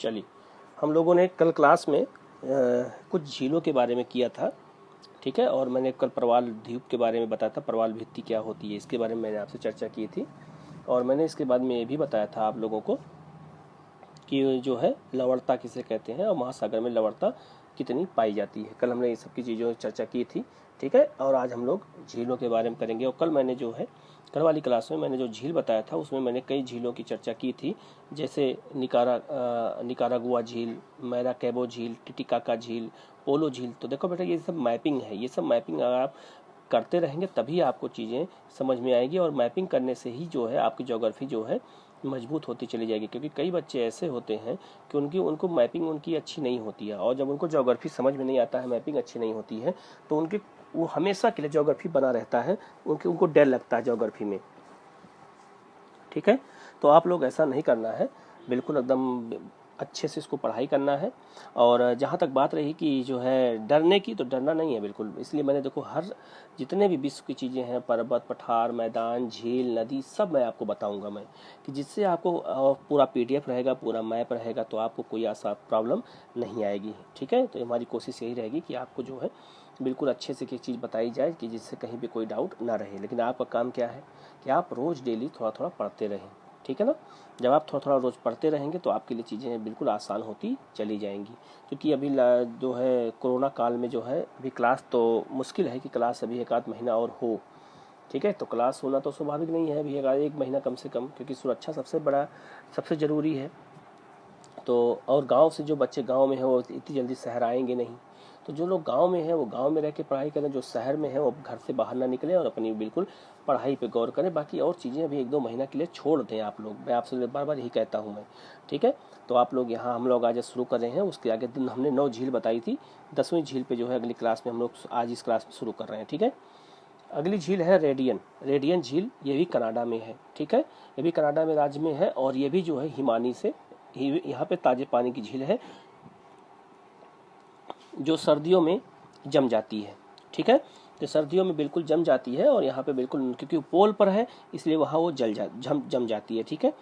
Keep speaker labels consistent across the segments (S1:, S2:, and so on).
S1: चलिए, हम लोगों ने कल क्लास में कुछ झीलों के बारे में किया था, ठीक है। और मैंने कल प्रवाल द्वीप के बारे में बताया था, प्रवाल भित्ति क्या होती है इसके बारे में मैंने आपसे चर्चा की थी। और मैंने इसके बाद में ये भी बताया था आप लोगों को कि जो है लवणता किसे कहते हैं और महासागर में लवणता कितनी पाई जाती है। कल हमने ये सब की चीज़ों की चर्चा की थी, ठीक है। और आज हम लोग झीलों के बारे में करेंगे। और कल मैंने जो है कल वाली क्लास में मैंने जो झील बताया था उसमें मैंने कई झीलों की चर्चा की थी, जैसे निकारागुआ झील, मैराकैबो झील, टिटिकाका झील, पोलो झील। तो देखो बेटा, ये सब मैपिंग है। ये सब मैपिंग अगर आप करते रहेंगे तभी आपको चीज़ें समझ में आएगी, और मैपिंग करने से ही जो है आपकी ज्योग्राफी जो है मजबूत होती चली जाएगी। क्योंकि कई बच्चे ऐसे होते हैं कि उनको मैपिंग उनकी अच्छी नहीं होती है, और जब उनको ज्योग्राफी समझ में नहीं आता है, मैपिंग अच्छी नहीं होती है, तो वो हमेशा के लिए ज्योग्राफी बना रहता है, उनको डर लगता है ज्योग्राफी में, ठीक है। तो आप लोग ऐसा नहीं करना है, बिल्कुल एकदम अच्छे से इसको पढ़ाई करना है। और जहाँ तक बात रही कि जो है डरने की, तो डरना नहीं है बिल्कुल। इसलिए मैंने देखो हर जितने भी विश्व की चीज़ें हैं, पर्वत, पठार, मैदान, झील, नदी, सब मैं आपको बताऊंगा मैं, कि जिससे आपको पूरा पीडीएफ रहेगा, पूरा मैप रहेगा, तो आपको कोई ऐसा प्रॉब्लम नहीं आएगी, ठीक है। तो हमारी कोशिश यही रहेगी कि आपको जो है बिल्कुल अच्छे से एक चीज़ बताई जाए कि जिससे कहीं भी कोई डाउट ना रहे। लेकिन आपका काम क्या है कि आप रोज़ डेली थोड़ा थोड़ा पढ़ते रहें, ठीक है ना। जब आप थोड़ा थोड़ा रोज़ पढ़ते रहेंगे तो आपके लिए चीज़ें बिल्कुल आसान होती चली जाएंगी। क्योंकि अभी जो है कोरोना काल में जो है अभी क्लास तो मुश्किल है कि क्लास अभी एक आध महीना और हो, ठीक है। तो क्लास होना तो स्वाभाविक नहीं है अभी एक महीना कम से कम, क्योंकि सुरक्षा सबसे ज़रूरी है। तो और गांव से जो बच्चे गांव में हैं वो इतनी जल्दी शहर आएंगे नहीं। तो जो लोग गांव में हैं वो गांव में रह के पढ़ाई करें, जो शहर में हैं वो घर से बाहर ना निकलें और अपनी बिल्कुल पढ़ाई पे गौर करें। बाकी और चीज़ें अभी 1-2 महीना के लिए छोड़ दें आप लोग, मैं आपसे बार बार यही कहता हूँ मैं, ठीक है। तो आप लोग यहाँ हम लोग आज शुरू कर रहे हैं। उसके आगे दिन हमने 9 झील बताई थी, 10वीं झील पे जो है अगली क्लास में हम लोग आज इस क्लास में शुरू कर रहे हैं, ठीक है। अगली झील है रेडियन झील। ये भी कनाडा में है, ठीक है। ये भी कनाडा में राज्य में है, और ये भी जो है हिमानी से यहाँ पे ताजे पानी की झील है जो सर्दियों में जम जाती है, ठीक है। तो सर्दियों में बिल्कुल जम जाती है, और यहाँ पे बिल्कुल क्योंकि पोल पर है इसलिए वहाँ वो जम जाती है, ठीक है।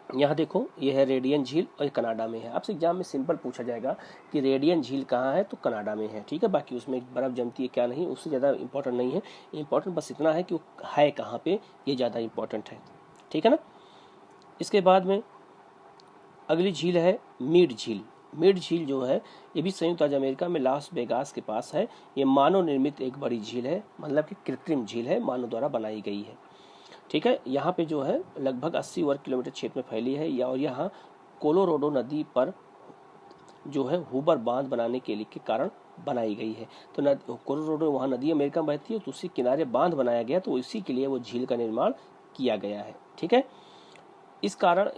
S1: यहाँ देखो ये है रेडियन झील और ये कनाडा में है। आपसे एग्जाम में सिंपल पूछा जाएगा कि रेडियन झील कहाँ है, तो कनाडा में है, ठीक है। बाकी उसमें बर्फ जमती है क्या नहीं, उससे ज़्यादा इंपॉर्टेंट नहीं है। इंपॉर्टेंट बस इतना है कि वो है कहाँ पे, ये ज़्यादा इंपॉर्टेंट है, ठीक है ना। इसके बाद में अगली झील है मीड झील। मीड झील जो है ये भी संयुक्त राज्य अमेरिका में लास वेगास के पास है। ये मानव निर्मित एक बड़ी झील है, मतलब कि कृत्रिम झील है, मानव द्वारा बनाई गई है, ठीक है। यहाँ पे जो है लगभग 80 वर्ग किलोमीटर क्षेत्र में फैली है, और यहाँ कोलोराडो नदी पर जो है हुबर बांध बनाने के कारण बनाई गई है। तो कोलोराडो वहाँ नदी अमेरिका में बहती है, तो उसी किनारे बांध बनाया गया, तो इसी के लिए वो झील का निर्माण किया गया है, ठीक है। इस कारण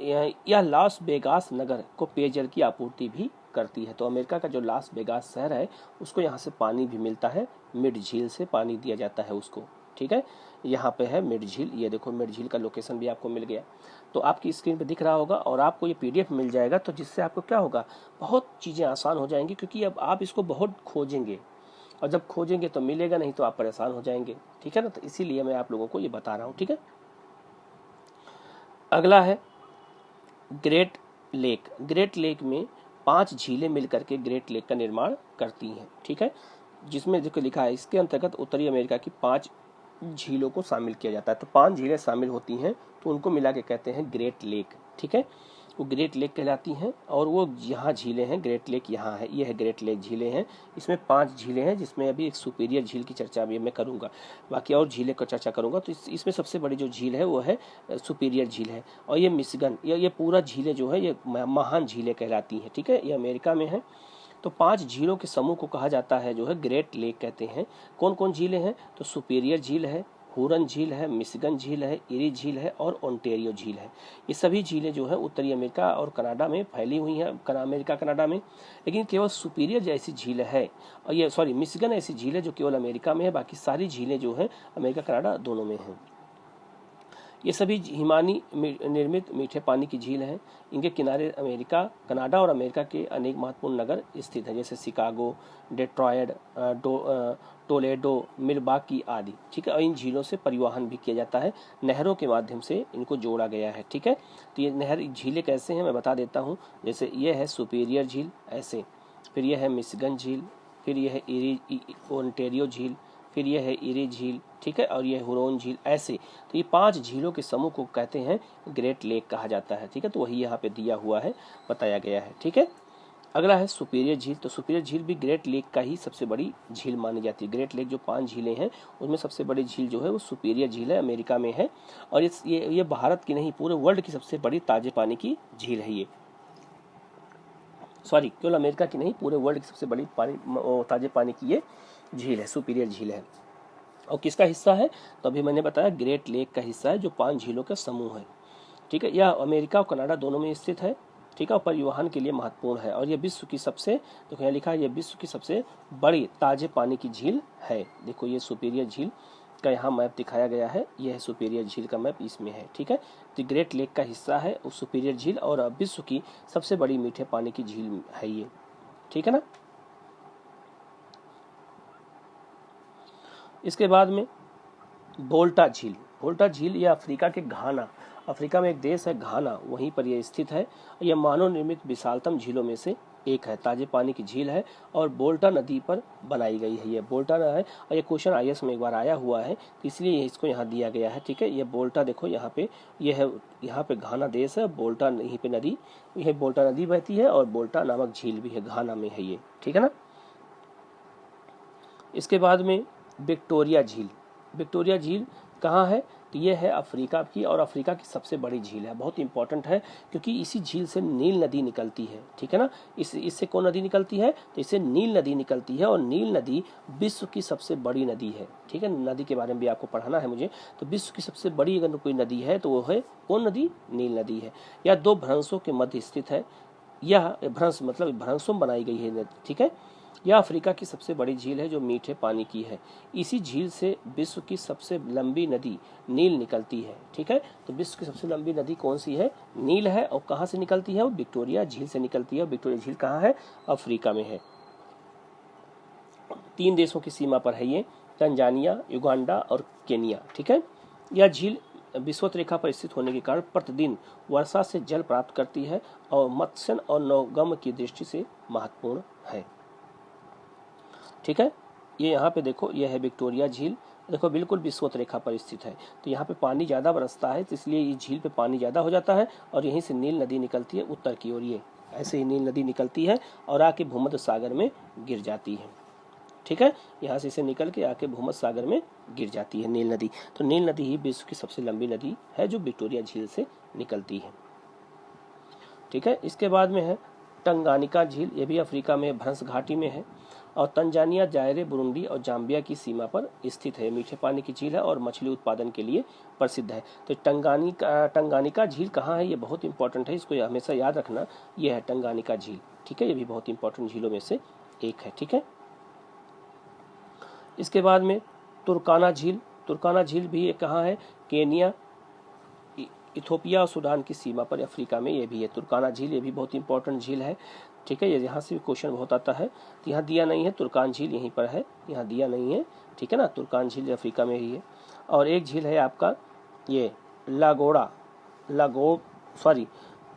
S1: यह लास वेगास नगर को पेयजल की आपूर्ति भी करती है। तो अमेरिका का जो लास वेगास शहर है उसको यहाँ से पानी भी मिलता है, मिड झील से पानी दिया जाता है उसको, ठीक है। यहाँ पे है मिड झील, ये देखो मिड झील का लोकेशन भी आपको मिल गया। तो आपकी स्क्रीन पे दिख रहा होगा, और आपको ये पीडीएफ मिल जाएगा, तो जिससे आपको क्या होगा, बहुत चीज़ें आसान हो जाएंगी। क्योंकि अब आप इसको बहुत खोजेंगे, और जब खोजेंगे तो मिलेगा नहीं, तो आप परेशान हो जाएंगे, ठीक है ना। तो इसीलिए मैं आप लोगों को ये बता रहा हूँ, ठीक है। अगला है ग्रेट लेक। ग्रेट लेक में 5 झीलें मिलकर के ग्रेट लेक का निर्माण करती हैं, ठीक है। जिसमें जो लिखा है इसके अंतर्गत उत्तरी अमेरिका की 5 झीलों को शामिल किया जाता है। तो 5 झीलें शामिल होती हैं, तो उनको मिला के कहते हैं ग्रेट लेक, ठीक है। वो ग्रेट लेक कहलाती हैं, और वो यहाँ झीलें हैं, ग्रेट लेक यहाँ है, ये है ग्रेट लेक झीलें हैं। इसमें 5 झीलें हैं, जिसमें अभी एक सुपीरियर झील की चर्चा अभी मैं करूँगा, बाकी और झीलें का चर्चा करूँगा। तो इसमें सबसे बड़ी जो झील है वो है सुपीरियर झील है। और ये मिशिगन, ये पूरा झीलें जो है ये महान झीलें कहलाती हैं, ठीक है। ये अमेरिका में है। तो 5 झीलों के समूह को कहा जाता है जो है ग्रेट लेक कहते हैं। कौन कौन झीलें हैं, तो सुपीरियर झील है, हुरन झील है, मिशिगन झील है, इरी झील है, और ओंटेरियो झील है। ये सभी झीलें जो है उत्तरी अमेरिका और कनाडा में फैली हुई हैं, अमेरिका कनाडा में। लेकिन केवल सुपीरियर जैसी झील है, और ये मिशिगन ऐसी झील है जो केवल अमेरिका में है, बाकी सारी झीलें जो है अमेरिका कनाडा दोनों में हैं। ये सभी हिमानी निर्मित मीठे पानी की झील हैं। इनके किनारे कनाडा और अमेरिका के अनेक महत्वपूर्ण नगर स्थित हैं, जैसे शिकागो, डेट्रॉयड, टोलेडो, मिलवाकी आदि। ठीक है, और इन झीलों से परिवहन भी किया जाता है, नहरों के माध्यम से इनको जोड़ा गया है। ठीक है, तो ये नहर झीलें कैसे हैं मैं बता देता हूँ। जैसे ये है सुपीरियर झील ऐसे, फिर यह है मिशिगन झील, फिर यह है ओंटेरियो झील, फिर यह है इरी झील। ठीक है, और यह हुरोन झील ऐसे। तो ये 5 झीलों के समूह को कहते हैं ग्रेट लेक कहा जाता है। ठीक है, तो वही यहाँ पे दिया हुआ है, बताया गया है। ठीक है, अगला है सुपीरियर झील। तो सुपीरियर झील भी ग्रेट लेक का ही सबसे बड़ी झील मानी जाती है। ग्रेट लेक जो 5 झीलें हैं उनमें सबसे बड़ी झील जो है वो सुपीरियर झील है, अमेरिका में है। और ये भारत की नहीं पूरे वर्ल्ड की सबसे बड़ी ताजे पानी की झील है ये। सॉरी, केवल अमेरिका की नहीं, पूरे वर्ल्ड की सबसे बड़ी ताजे पानी की ये झील है, सुपीरियर झील है। और किसका हिस्सा है? तो अभी मैंने बताया ग्रेट लेक का हिस्सा है, जो 5 झीलों का समूह है। ठीक है, यह अमेरिका और कनाडा दोनों में स्थित है। ठीक है, और परिवहन के लिए महत्वपूर्ण है। और यह विश्व की सबसे, देखो यहाँ लिखा है, यह विश्व की सबसे बड़ी ताजे पानी की झील है। देखो ये सुपीरियर झील का यहाँ मैप दिखाया गया है, यह है सुपीरियर झील का मैप, इसमें है। ठीक है, तो ग्रेट लेक का हिस्सा है सुपीरियर झील, और विश्व की सबसे बड़ी मीठे पानी की झील है ये। ठीक है ना। इसके बाद में वोल्टा झील। वोल्टा झील यह अफ्रीका के घाना, अफ्रीका में एक देश है घाना, वहीं पर यह स्थित है। यह मानव निर्मित विशालतम झीलों में से एक है, ताजे पानी की झील है और वोल्टा नदी पर बनाई गई है। ये वोल्टा है, और ये क्वेश्चन IAS में एक बार आया हुआ है, तो इसलिए इसको यहाँ दिया गया है। ठीक है, ये वोल्टा देखो यहाँ पे, ये है, यहाँ पे घाना देश है, वोल्टा यहीं पे नदी, यह वोल्टा नदी बहती है और वोल्टा नामक झील भी है, घाना में है ये। ठीक है ना। इसके बाद में विक्टोरिया झील। विक्टोरिया झील कहाँ है? तो ये है अफ्रीका की, और अफ्रीका की सबसे बड़ी झील है, बहुत इंपॉर्टेंट है क्योंकि इसी झील से नील नदी निकलती है। ठीक है ना, इससे कौन नदी निकलती है? तो इससे नील नदी निकलती है, और नील नदी विश्व की सबसे बड़ी नदी है। ठीक है, नदी के बारे में भी आपको पढ़ाना है मुझे। तो विश्व की सबसे बड़ी अगर कोई नदी है तो वो है कौन नदी? नील नदी है। यह 2 भ्रंशों के मध्य स्थित है। यह भ्रंश मतलब भ्रंशों में बनाई गई है। ठीक है, यह अफ्रीका की सबसे बड़ी झील है जो मीठे पानी की है। इसी झील से विश्व की सबसे लंबी नदी नील निकलती है। ठीक है, तो विश्व की सबसे लंबी नदी कौन सी है? नील है। और कहाँ से निकलती है? वो विक्टोरिया झील से निकलती है। विक्टोरिया झील कहाँ है? अफ्रीका में है। 3 देशों की सीमा पर है ये, तंजानिया, युगांडा और केनिया। ठीक है, यह झील विषुवत रेखा पर स्थित होने के कारण प्रतिदिन वर्षा से जल प्राप्त करती है और मत्स्य और नौगम की दृष्टि से महत्वपूर्ण है। ठीक है, ये यहाँ पे देखो, यह है विक्टोरिया झील। देखो बिल्कुल विषुवत रेखा पर स्थित है, तो यहाँ पे पानी ज़्यादा बरसता है, तो इसलिए ये झील पे पानी ज़्यादा हो जाता है, और यहीं से नील नदी निकलती है उत्तर की ओर। ये ऐसे ही नील नदी निकलती है और आके भूमध्य सागर में गिर जाती है। ठीक है, यहाँ से इसे निकल के आके भूमध्य सागर में गिर जाती है नील नदी। तो नील नदी ही विश्व की सबसे लंबी नदी है जो विक्टोरिया झील से निकलती है। ठीक है, इसके बाद में है टंगानिका झील। ये भी अफ्रीका में भ्रंश घाटी में है, और तंजानिया, जायरे, बुरुंडी और जाम्बिया की सीमा पर स्थित है। मीठे पानी की झील है और मछली उत्पादन के लिए प्रसिद्ध है। तो टंगानिका झील कहाँ है? ये बहुत इंपॉर्टेंट है, इसको हमेशा याद रखना। ये है टंगानिका झील। ठीक है, ये भी बहुत इंपॉर्टेंट झीलों में से एक है। ठीक है, इसके बाद में तुर्काना झील। तुर्काना झील भी ये कहाँ है? केनिया, इथोपिया और सूडान की सीमा पर अफ्रीका में ये भी है तुर्काना झील। ये भी बहुत इंपॉर्टेंट झील है। ठीक है, ये यहाँ से भी क्वेश्चन बहुत आता है। तो यहाँ दिया नहीं है, तुर्कान झील यहीं पर है, यहाँ दिया नहीं है। ठीक है ना, तुर्कान झील अफ्रीका में ही है। और एक झील है आपका ये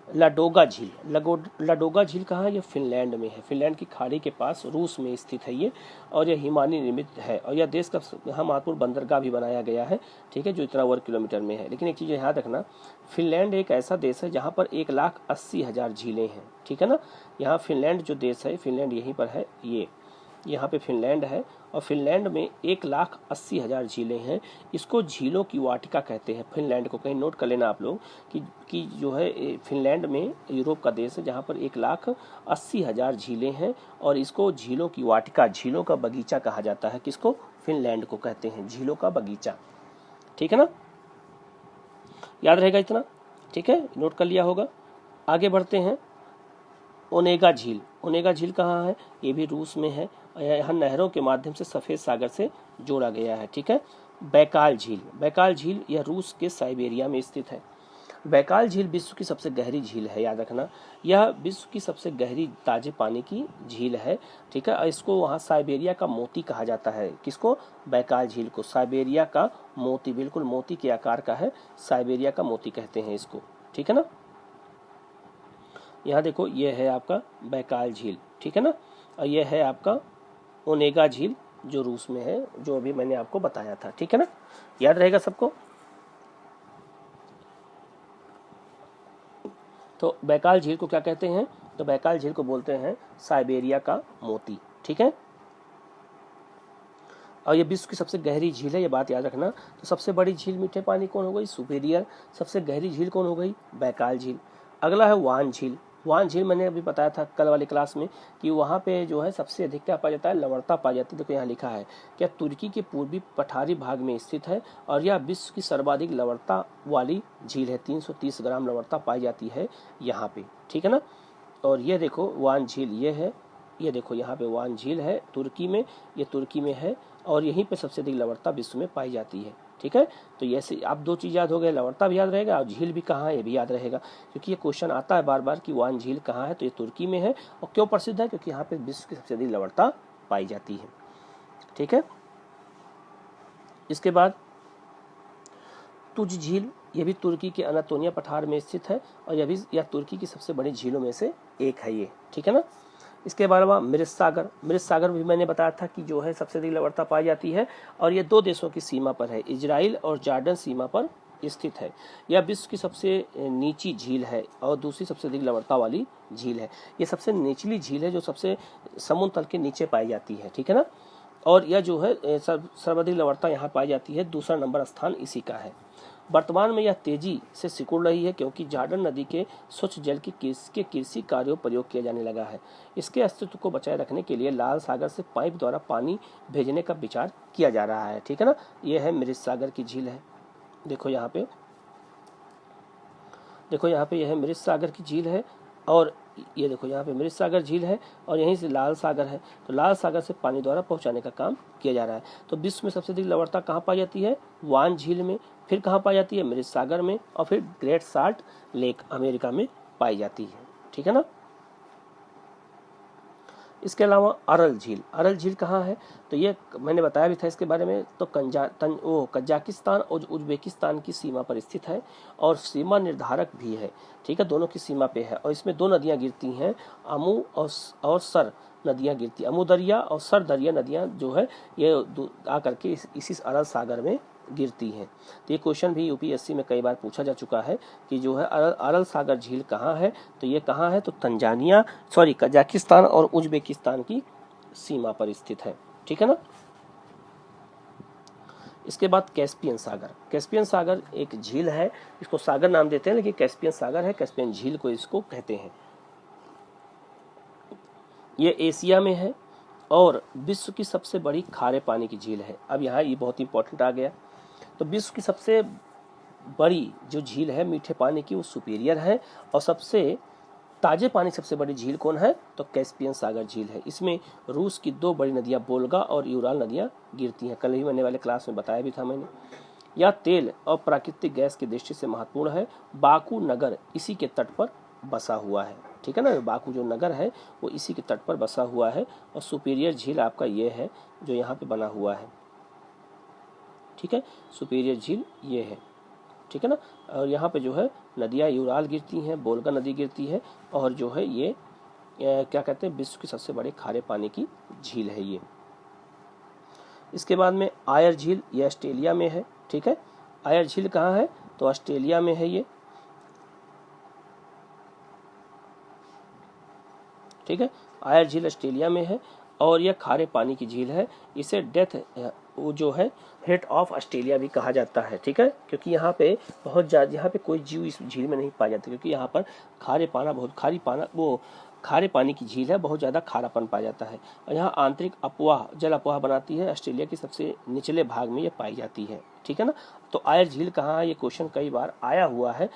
S1: लाडोगा झील। लाडोगा झील कहाँ है? ये फिनलैंड में है, फिनलैंड की खाड़ी के पास रूस में स्थित है ये, और यह हिमानी निर्मित है। और यह देश का यहाँ महत्वपूर्ण बंदरगाह भी बनाया गया है। ठीक है, जो इतना वर्ग किलोमीटर में है। लेकिन एक चीज़ याद रखना, फिनलैंड एक ऐसा देश है जहाँ पर 1,80,000 झीलें हैं। ठीक है ना, यहाँ फिनलैंड जो देश है, फिनलैंड यहीं पर है, ये यहाँ पे फिनलैंड है, और फिनलैंड में 1,80,000 झीलें हैं। इसको झीलों की वाटिका कहते हैं। फिनलैंड को कहीं नोट कर लेना आप लोग कि जो है फिनलैंड में यूरोप का देश है जहाँ पर 1,80,000 झीलें हैं, और इसको झीलों की वाटिका, झीलों का बगीचा कहा जाता है। किसको? फिनलैंड को कहते हैं झीलों का बगीचा। ठीक है ना, याद रहेगा इतना। ठीक है, नोट कर लिया होगा। आगे बढ़ते हैं। ओनेगा झील। ओनेगा झील कहाँ है? ये भी रूस में है। यहाँ नहरों के माध्यम से सफ़ेद सागर से जोड़ा गया है। ठीक है, बैकाल झील। बैकाल झील यह रूस के साइबेरिया में स्थित है। बैकाल झील विश्व की सबसे गहरी झील है, याद रखना। यह विश्व की सबसे गहरी ताजे पानी की झील है, ठीक है। इसको वहाँ साइबेरिया का मोती कहा जाता है। किसको? बैकाल झील को साइबेरिया का मोती, बिल्कुल मोती के आकार का है, साइबेरिया का मोती कहते हैं इसको, ठीक है ना। यहाँ देखो, ये है आपका बैकाल झील, ठीक है ना। और ये है आपका ओनेगा झील जो रूस में है, जो अभी मैंने आपको बताया था, ठीक है ना। याद रहेगा सबको। तो बैकाल झील को क्या कहते हैं? तो बैकाल झील को बोलते हैं साइबेरिया का मोती, ठीक है। और ये विश्व की सबसे गहरी झील है, ये बात याद रखना। तो सबसे बड़ी झील मीठे पानी कौन हो गई? सुपीरियर। सबसे गहरी झील कौन हो गई? बैकाल झील। अगला है वान झील। वान झील मैंने अभी बताया था कल वाली क्लास में कि वहाँ पे जो है सबसे अधिक क्या पाया जाता है? लवणता पाई जाती है। देखो यहाँ लिखा है क्या तुर्की के पूर्वी पठारी भाग में स्थित है और यह विश्व की सर्वाधिक लवणता वाली झील है। 330 ग्राम लवणता पाई जाती है यहाँ पे, ठीक है ना। और ये देखो वान झील ये है, ये देखो यहाँ पे वान झील है तुर्की में, ये तुर्की में है और यहीं पे सबसे अधिक लवणता विश्व में पाई जाती है, ठीक है। तो ऐसे आप दो चीज़ याद हो गए, लवणता भी याद रहेगा और झील भी कहाँ है ये भी याद रहेगा, क्योंकि ये क्वेश्चन आता है बार बार कि वान झील कहाँ है। तो ये तुर्की में है और क्यों प्रसिद्ध है? क्योंकि यहाँ पे विश्व की सबसे अधिक लवणता पाई जाती है, ठीक है। इसके बाद तुज झील, ये भी तुर्की के अनातोलिया पठार में स्थित है और यह तुर्की की सबसे बड़ी झीलों में से एक है ये, ठीक है ना। इसके अलावा मृत सागर, मृत सागर भी मैंने बताया था कि जो है सबसे अधिक लवणता पाई जाती है और ये दो देशों की सीमा पर है, इजराइल और जॉर्डन सीमा पर स्थित है। यह विश्व की सबसे नीची झील है और दूसरी सबसे अधिक लवणता वाली झील है। ये सबसे निचली झील है जो सबसे समुद्र तल के नीचे पाई जाती है, ठीक है ना। और यह जो है सर्वाधिक लवणता यहाँ पाई जाती है, दूसरा नंबर स्थान इसी का है। वर्तमान में यह तेजी से सिकुड़ रही है क्योंकि जॉर्डन नदी के स्वच्छ जल के कृषि कार्यों प्रयोग किया जाने लगा है। इसके अस्तित्व को बचाए रखने के लिए लाल सागर से पाइप द्वारा पानी भेजने का विचार किया जा रहा है, ठीक है ना। यह है मृत सागर की झील है, देखो यहाँ पे, देखो यहाँ पे यह है मृत सागर की झील है और ये देखो यहाँ पे मृत सागर झील है और यहीं से लाल सागर है। तो लाल सागर से पानी द्वारा पहुंचाने का काम किया जा रहा है। तो विश्व में सबसे अधिक लवणता कहाँ पाई जाती है? वान झील में, फिर कहाँ पाई जाती है? मृत सागर में, और फिर ग्रेट साल्ट लेक अमेरिका में पाई जाती है, ठीक है ना। इसके अलावा अरल झील, अरल झील कहाँ है? तो ये मैंने बताया भी था इसके बारे में। तो कजाकिस्तान और उज्बेकिस्तान की सीमा पर स्थित है और सीमा निर्धारक भी है, ठीक है, दोनों की सीमा पे है। और इसमें दो नदियां गिरती हैं, अमू और सर नदियां गिरती, अमू दरिया और सर दरिया नदियां जो है ये आकर के इसी अरल सागर में गिरती हैं। तो ये क्वेश्चन भी यूपीएससी में कई बार पूछा जा चुका है कि जो है अरल सागर झील कहाँ है? तो ये कहाँ है? तो कजाकिस्तान और उज्बेकिस्तान की सीमा पर स्थित है, ठीक है ना। इसके बाद कैस्पियन सागर, कैस्पियन सागर एक झील है, इसको सागर नाम देते हैं लेकिन कैस्पियन सागर है, कैस्पियन झील को इसको कहते हैं। ये एशिया में है और विश्व की सबसे बड़ी खारे पानी की झील है। अब यहाँ ये बहुत इंपॉर्टेंट आ गया। तो विश्व की सबसे बड़ी जो झील है मीठे पानी की वो सुपीरियर है और सबसे ताजे पानी सबसे बड़ी झील कौन है? तो कैस्पियन सागर झील है। इसमें रूस की दो बड़ी नदियां वोल्गा और यूराल नदियां गिरती हैं, कल ही मैंने वाले क्लास में बताया भी था मैंने। यह तेल और प्राकृतिक गैस की दृष्टि से महत्वपूर्ण है। बाकू नगर इसी के तट पर बसा हुआ है, ठीक है ना। बाकू जो नगर है वो इसी के तट पर बसा हुआ है और सुपीरियर झील आपका ये है जो यहाँ पे बना हुआ है, ठीक है। सुपीरियर झील ये है, ठीक है ना। और यहाँ पे जो है नदियाँ यूराल गिरती हैं, वोल्गा नदी गिरती है और जो है ये क्या कहते हैं, विश्व की सबसे बड़े खारे पानी की झील है ये। इसके बाद में आयर झील, ये ऑस्ट्रेलिया में है, ठीक है। आयर झील कहाँ है? तो ऑस्ट्रेलिया में है ये, ठीक है। आयर झील ऑस्ट्रेलिया में है और यह खारे पानी की झील है। इसे डेथ वो जो है हेट ऑफ ऑस्ट्रेलिया भी कहा जाता है, ठीक है, क्योंकि यहाँ पे बहुत ज़्यादा, यहाँ पे कोई जीव इस झील में नहीं पाया जाता क्योंकि यहाँ पर खारे पानी की झील है, बहुत ज़्यादा खारापन पाया जाता है। और यहाँ आंतरिक जल अपवाह बनाती है, ऑस्ट्रेलिया के सबसे निचले भाग में ये पाई जाती है, ठीक है ना। तो आयर झील कहाँ है? ये क्वेश्चन कई बार आया हुआ है।